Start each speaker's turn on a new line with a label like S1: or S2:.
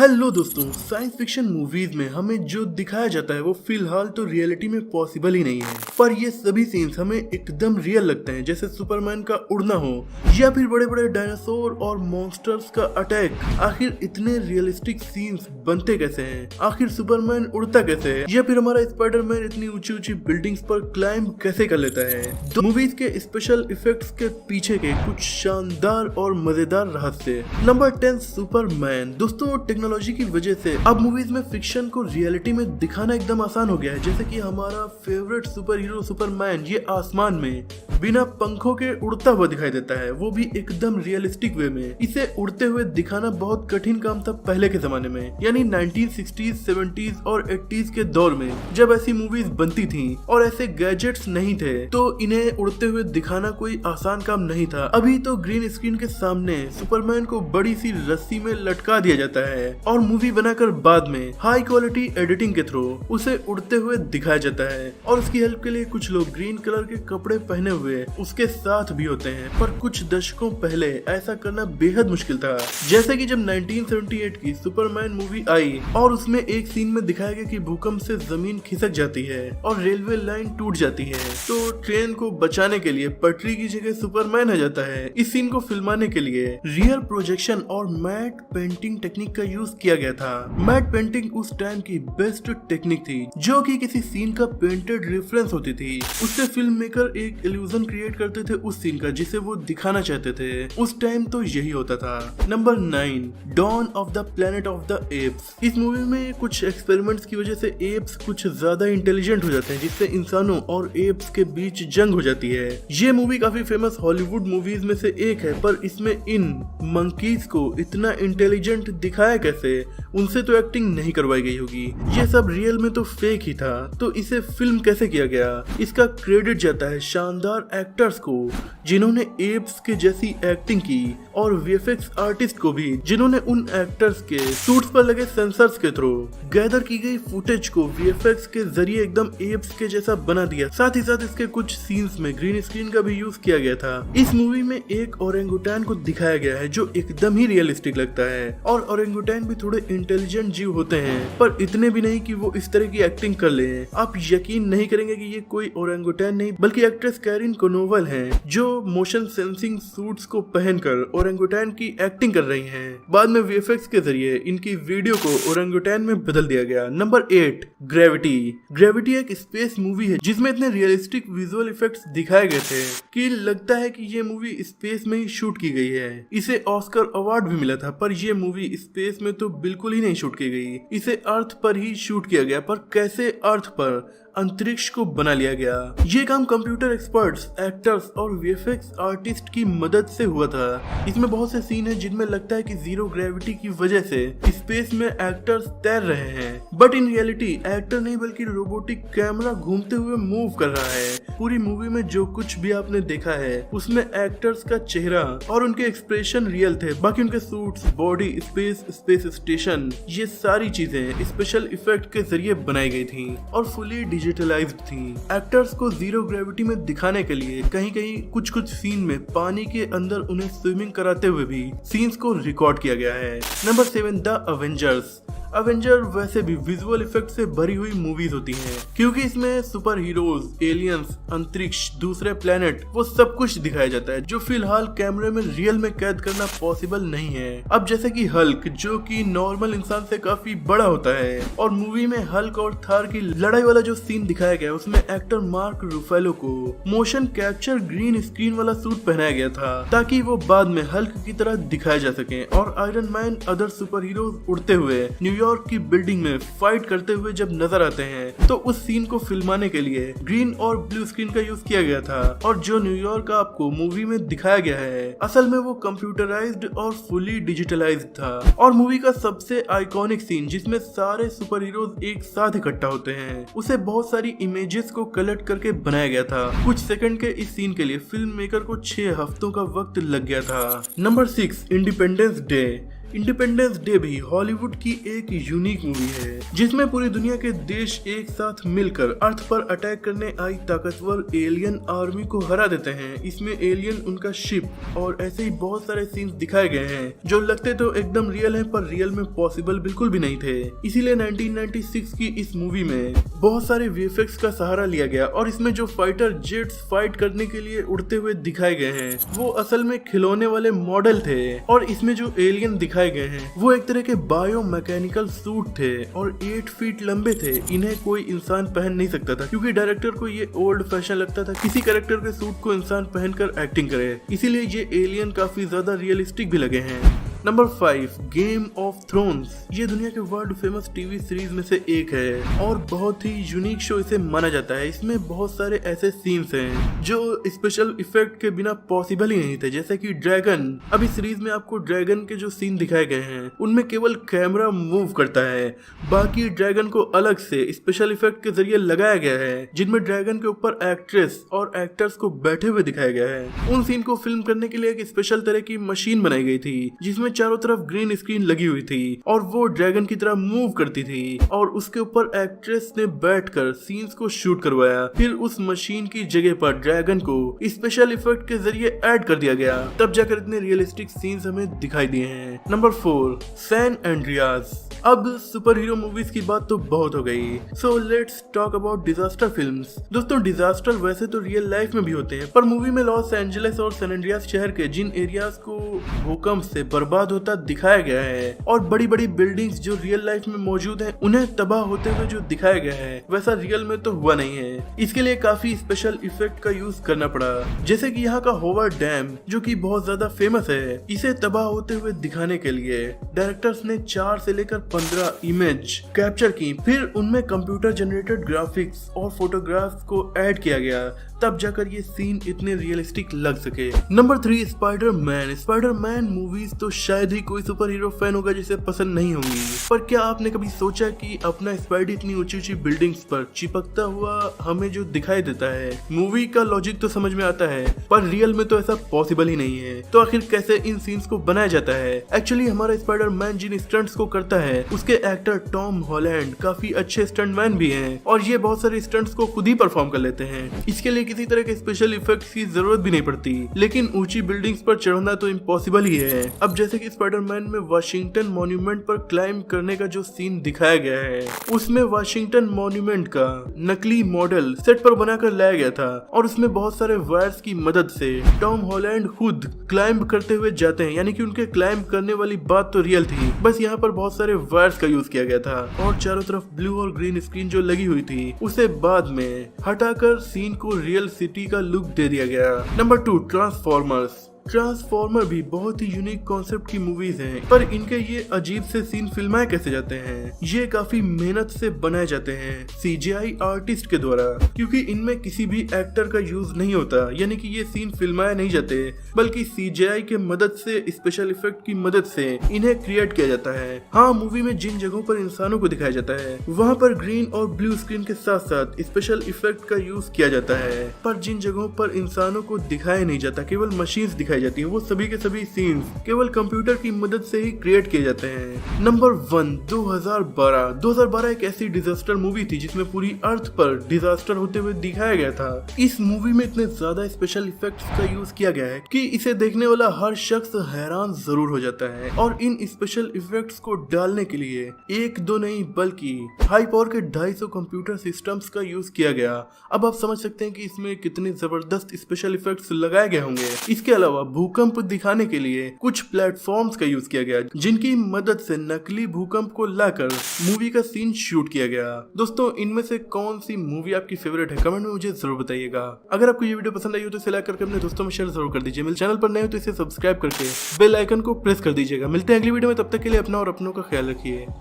S1: Hello दोस्तों, science fiction movies में हमें जो दिखाया जाता है वो फिलहाल तो रियलिटी में पॉसिबल ही नहीं है, पर ये सभी सीन्स हमें एकदम रियल लगते हैं। जैसे सुपरमैन का उड़ना हो या फिर बड़े बड़े डायनासोर और मॉन्स्टर्स का अटैक। आखिर इतने रियलिस्टिक सीन्स बनते कैसे हैं? आखिर सुपरमैन उड़ता कैसे है? या फिर हमारा स्पाइडरमैन इतनी ऊंची ऊंची बिल्डिंग्स पर क्लाइंब कैसे कर लेता है? तो मूवीज के स्पेशल इफेक्ट्स के पीछे के कुछ शानदार और मजेदार रहस्य। Number 10, Superman. दोस्तों, टेक्नोलॉजी की वजह से अब मूवीज में फिक्शन को रियलिटी में दिखाना एकदम आसान हो गया है। जैसे कि हमारा फेवरेट सुपर हीरो सुपरमैन ये आसमान में बिना पंखों के उड़ता हुआ दिखाई देता है, वो भी एकदम रियलिस्टिक वे में। इसे उड़ते हुए दिखाना बहुत कठिन काम था पहले के जमाने में, यानी 1960s, 70s और 80s के दौर में, जब ऐसी मूवीज बनती थी और ऐसे गैजेट्स नहीं थे, तो इन्हें उड़ते हुए दिखाना कोई आसान काम नहीं था। अभी तो ग्रीन स्क्रीन के सामने सुपरमैन को बड़ी सी रस्सी में लटका दिया जाता है और मूवी बनाकर बाद में हाई क्वालिटी एडिटिंग के थ्रू उसे उड़ते हुए दिखाया जाता है। और उसकी हेल्प के लिए कुछ लोग ग्रीन कलर के कपड़े पहने हुए उसके साथ भी होते हैं, पर कुछ दशकों पहले ऐसा करना बेहद मुश्किल था। जैसे कि जब 1978 की सुपरमैन मूवी आई और उसमें एक सीन में दिखाया गया कि भूकंप से जमीन खिसक जाती है और रेलवे लाइन टूट जाती है, तो ट्रेन को बचाने के लिए पटरी की जगह सुपरमैन आ जाता है। इस सीन को फिल्माने के लिए रियल प्रोजेक्शन और मैट पेंटिंग टेक्निक का यूज किया गया था। मैट पेंटिंग उस टाइम की बेस्ट टेक्निक थी, जो कि किसी सीन का पेंटेड रेफरेंस होती थी। उससे फिल्म मेकर एक इल्यूजन क्रिएट करते थे उस सीन का जिसे वो दिखाना चाहते थे। उस टाइम तो यही होता था। Number 9, dawn of the planet of the apes. इस मूवी में कुछ एक्सपेरिमेंट्स की वजह से एप्स कुछ ज्यादा इंटेलिजेंट हो जाते हैं, जिससे इंसानों और एप्स के बीच जंग हो जाती है। ये मूवी काफी फेमस हॉलीवुड मूवीज में से एक है, पर इसमें इन मंकीज को इतना इंटेलिजेंट दिखाया कैसे? उनसे तो एक्टिंग नहीं करवाई गई होगी, ये सब रियल में तो फेक ही था। तो इसे फिल्म कैसे किया गया? इसका क्रेडिट जाता है शानदार एक्टर्स को जिन्होंने एप्स के जैसी एक्टिंग की, और वीएफएक्स आर्टिस्ट को भी जिन्होंने उन एक्टर्स के सूट्स पर लगे सेंसर्स के थ्रू गैदर की गई फुटेज को वीएफएक्स के जरिए एकदम एप्स के जैसा बना दिया। साथ ही साथ इसके कुछ सीन्स में ग्रीन स्क्रीन का भी यूज किया गया था। इस मूवी में एक ओरेंगुटैन को दिखाया गया है जो एकदम ही रियलिस्टिक लगता है, और ओरेंगुटैन भी थोड़े इंटेलिजेंट जीव होते हैं, पर इतने भी नहीं कि वो इस तरह की एक्टिंग कर ले। आप यकीन नहीं करेंगे कि ये कोई ओरेंगुटैन नहीं बल्कि एक्ट्रेस कैरिन कोनोवल हैं, जो मोशन सेंसिंग सूट्स को पहनकर ओरेंगुटैन की एक्टिंग कर रही हैं। बाद में वीएफएक्स के जरिए इनकी वीडियो को ओरेंगुटैन में बदल दिया गया। Number 8, gravity. ग्रेविटी एक स्पेस मूवी है जिसमें इतने रियलिस्टिक विजुअल इफेक्ट्स दिखाए गए थे कि लगता है कि ये मूवी स्पेस में ही शूट की गई है। इसे ऑस्कर अवार्ड भी मिला था, पर ये मूवी स्पेस में तो बिल्कुल ही नहीं शूट की गई। इसे अर्थ पर ही शूट किया गया, पर कैसे अर्थ पर अंतरिक्ष को बना लिया गया? ये काम कंप्यूटर एक्सपर्ट्स, एक्टर्स और वीएफएक्स आर्टिस्ट की मदद से हुआ था। इसमें बहुत से सीन है जिनमें लगता है कि जीरो ग्रेविटी की वजह से स्पेस में एक्टर्स तैर रहे हैं, बट इन रियलिटी एक्टर नहीं बल्कि रोबोटिक कैमरा घूमते हुए मूव कर रहा है। पूरी मूवी में जो कुछ भी आपने देखा है उसमें एक्टर्स का चेहरा और उनके एक्सप्रेशन रियल थे, बाकी उनके सूट्स, बॉडी, स्पेस स्टेशन, ये सारी चीजें स्पेशल इफेक्ट के जरिए बनाई गई थी और फुली डिजिटलाइज्ड थी। एक्टर्स को जीरो ग्रेविटी में दिखाने के लिए कहीं कहीं कुछ सीन में पानी के अंदर उन्हें स्विमिंग कराते हुए भी सीन्स को रिकॉर्ड किया गया है। Number 7, the Avengers. अवेंजर वैसे भी विजुअल इफेक्ट से भरी हुई मूवीज होती हैं, क्योंकि इसमें सुपर हीरोज, एलियंस, अंतरिक्ष, दूसरे प्लेनेट, वो सब कुछ दिखाया जाता है जो फिलहाल कैमरे में रियल में कैद करना पॉसिबल नहीं है। अब जैसे कि हल्क, जो कि नॉर्मल इंसान से काफी बड़ा होता है, और मूवी में हल्क और थार की लड़ाई वाला जो सीन दिखाया गया उसमें एक्टर मार्क रूफेलो को मोशन कैप्चर ग्रीन स्क्रीन वाला सूट पहनाया गया था ताकि वो बाद में हल्क की तरह दिखाए जा सके। और iron man, other super heroes उड़ते हुए न्यूयॉर्क की बिल्डिंग में फाइट करते हुए जब नजर आते हैं, तो उस सीन को फिल्माने के लिए ग्रीन और ब्लू स्क्रीन का यूज किया गया था। और जो न्यूयॉर्क आपको मूवी में दिखाया गया है असल में वो कंप्यूटराइज्ड और फुली डिजिटलाइज्ड था। और मूवी का सबसे आइकॉनिक सीन जिसमें सारे सुपर हीरोज एक साथ इकट्ठा होते हैं, उसे बहुत सारी इमेजेस को कलेक्ट करके बनाया गया था। कुछ सेकंड के इस सीन के लिए फिल्म मेकर को 6 हफ्तों का वक्त लग गया था। Number 6, independence day. Independence day भी हॉलीवुड की एक यूनिक मूवी है जिसमें पूरी दुनिया के देश एक साथ मिलकर अर्थ पर अटैक करने आई ताकतवर एलियन आर्मी को हरा देते हैं। इसमें एलियन, उनका शिप और ऐसे ही बहुत सारे सीन्स दिखाए गए हैं जो लगते तो एकदम रियल हैं पर रियल में पॉसिबल बिल्कुल भी नहीं थे। इसीलिए 1996 की इस मूवी में बहुत सारे वीएफएक्स का सहारा लिया गया और इसमें जो फाइटर जेट्स फाइट करने के लिए उड़ते हुए दिखाए गए हैं वो असल में खिलौने वाले मॉडल थे और इसमें जो एलियन दिखाए गए हैं वो एक तरह के बायो मैकेनिकल सूट थे और 8 फीट लंबे थे। इन्हें कोई इंसान पहन नहीं सकता था क्योंकि डायरेक्टर को ये ओल्ड फैशन लगता था किसी कैरेक्टर के सूट को इंसान पहनकर एक्टिंग करे, इसीलिए ये एलियन काफी ज्यादा रियलिस्टिक भी लगे हैं। Number 5, game of thrones. ये दुनिया के वर्ल्ड फेमस टीवी सीरीज में से एक है और बहुत ही यूनिक शो इसे माना जाता है। इसमें बहुत सारे ऐसे सीन्स हैं जो स्पेशल इफेक्ट के बिना पॉसिबल ही नहीं थे, जैसे कि ड्रैगन। अभी सीरीज में आपको ड्रैगन के जो सीन दिखाए गए हैं उनमें केवल कैमरा मूव करता है, बाकी ड्रैगन को अलग से स्पेशल इफेक्ट के जरिए लगाया गया है जिनमें ड्रैगन के ऊपर एक्ट्रेस और एक्टर्स को बैठे हुए दिखाया गया है। उन सीन को फिल्म करने के लिए एक स्पेशल तरह की मशीन बनाई गई थी जिसमें चारों तरफ ग्रीन स्क्रीन लगी हुई थी और वो ड्रैगन की तरह मूव करती थी और उसके ऊपर एक्ट्रेस ने बैठकर सीन्स को शूट करवाया। फिर उस मशीन की जगह पर ड्रैगन को स्पेशल इफेक्ट के जरिए ऐड कर दिया गया, तब जाकर इतने रियलिस्टिक सीन्स हमें दिखाई दिए हैं। Number 4, San Andreas. अब सुपर हीरो मूवीज की बात तो बहुत हो गई, so let's talk about disaster films. दोस्तों, डिजास्टर वैसे तो रियल लाइफ में भी होते हैं पर मूवी में लॉस एंजलिस और सैन एंड्रियास शहर के जिन एरियाज को भूकंप से बर्बाद होता दिखाया गया है और बड़ी बड़ी बिल्डिंग्स जो रियल लाइफ में मौजूद हैं उन्हें तबाह होते हुए जो दिखाया गया है वैसा रियल में तो हुआ नहीं है। इसके लिए काफी स्पेशल इफेक्ट का यूज करना पड़ा, जैसे कि यहाँ का होवर डैम जो कि बहुत ज्यादा फेमस है। इसे तबाह होते हुए दिखाने के लिए डायरेक्टर्स ने 4 से लेकर 15 इमेज कैप्चर की, फिर उनमें कंप्यूटर जनरेटेड ग्राफिक्स और फोटोग्राफ्स को ऐड किया गया, तब जाकर ये सीन इतने रियलिस्टिक लग सके। Number 3, Spiderman. स्पाइडरमैन मूवीज तो शायद ही कोई सुपर हीरो फैन होगा जिसे पसंद नहीं होंगी, पर क्या आपने कभी सोचा कि अपना स्पाइडी इतनी ऊंची ऊंची बिल्डिंग्स पर चिपकता हुआ हमें जो दिखाई देता है, मूवी का लॉजिक तो समझ में आता है पर रियल में तो ऐसा पॉसिबल ही नहीं है। तो आखिर कैसे इन सीन्स को बनाया जाता है? एक्चुअली हमारा स्पाइडरमैन जिन स्टंट्स को करता है उसके एक्टर टॉम हॉलैंड काफी अच्छे स्टंटमैन भी हैं और ये बहुत सारे स्टंट्स को खुद ही परफॉर्म कर लेते हैं। इसके लिए किसी तरह के स्पेशल इफेक्ट्स की जरूरत भी नहीं पड़ती, लेकिन ऊंची बिल्डिंग्स पर चढ़ना तो इम्पॉसिबल ही है। अब जैसे कि स्पाइडरमैन में वाशिंगटन मॉन्यूमेंट पर क्लाइंब करने का जो सीन दिखाया गया है उसमें वाशिंगटन मॉन्यूमेंट का नकली मॉडल सेट पर बनाकर लाया गया था और उसमें बहुत सारे वायर्स की मदद से टॉम हॉलैंड खुद क्लाइंब करते हुए जाते हैं, यानी कि उनके क्लाइंब करने वाली बात तो रियल थी, बस यहाँ पर बहुत सारे वायर्स का यूज किया गया था और चारों तरफ ब्लू और ग्रीन स्क्रीन जो लगी हुई थी उसे बाद में हटाकर सीन को रियल सिटी का लुक दे दिया गया। Number 2, transformers. ट्रांसफॉर्मर भी बहुत ही यूनिक कॉन्सेप्ट की मूवीज हैं, पर इनके ये अजीब से सीन फिल्माए कैसे जाते हैं? ये काफी मेहनत से बनाए जाते हैं सीजीआई आर्टिस्ट के द्वारा, क्योंकि इनमें किसी भी एक्टर का यूज नहीं होता, यानी कि ये सीन फिल्माए नहीं जाते बल्कि सीजीआई के मदद से, स्पेशल इफेक्ट की मदद से इन्हें क्रिएट किया जाता है। हाँ, मूवी में जिन जगहों पर इंसानों को दिखाया जाता है वहाँ पर ग्रीन और ब्लू स्क्रीन के साथ साथ स्पेशल इफेक्ट का यूज किया जाता है, पर जिन जगहों पर इंसानों को दिखाया नहीं जाता, केवल मशीन्स दिखाई जाती है, वो सभी के सभी सीन्स केवल कंप्यूटर की मदद से ही क्रिएट किए जाते हैं। नंबर 1, 2012 एक ऐसी डिजास्टर मूवी थी जिसमें पूरी अर्थ पर डिजास्टर होते हुए दिखाया गया था। इस मूवी में इतने ज्यादा स्पेशल इफेक्ट्स का यूज किया गया है कि इसे देखने वाला हर शख्स हैरान जरूर हो जाता है और इन स्पेशल इफेक्ट्स को डालने के लिए 1-2 नहीं बल्कि हाई पावर के 250 कंप्यूटर सिस्टम्स का यूज किया गया। अब आप समझ सकते हैं कि इसमें कितने जबरदस्त स्पेशल इफेक्ट्स लगाए गए होंगे। इसके अलावा भूकंप दिखाने के लिए कुछ प्लेटफॉर्म्स का यूज किया गया जिनकी मदद से नकली भूकंप को लाकर मूवी का सीन शूट किया गया। दोस्तों, इनमें से कौन सी मूवी आपकी फेवरेट है? कमेंट में मुझे जरूर बताइएगा। अगर आपको ये वीडियो पसंद आई हो तो इसे लाइक करके अपने दोस्तों में शेयर जरूर कर दीजिए। मेरे चैनल पर नए हो तो इसे सब्सक्राइब करके बेल आइकन को प्रेस कर दीजिएगा। मिलते हैं अगली वीडियो में, तब तक के लिए अपना और अपनों का ख्याल रखिए।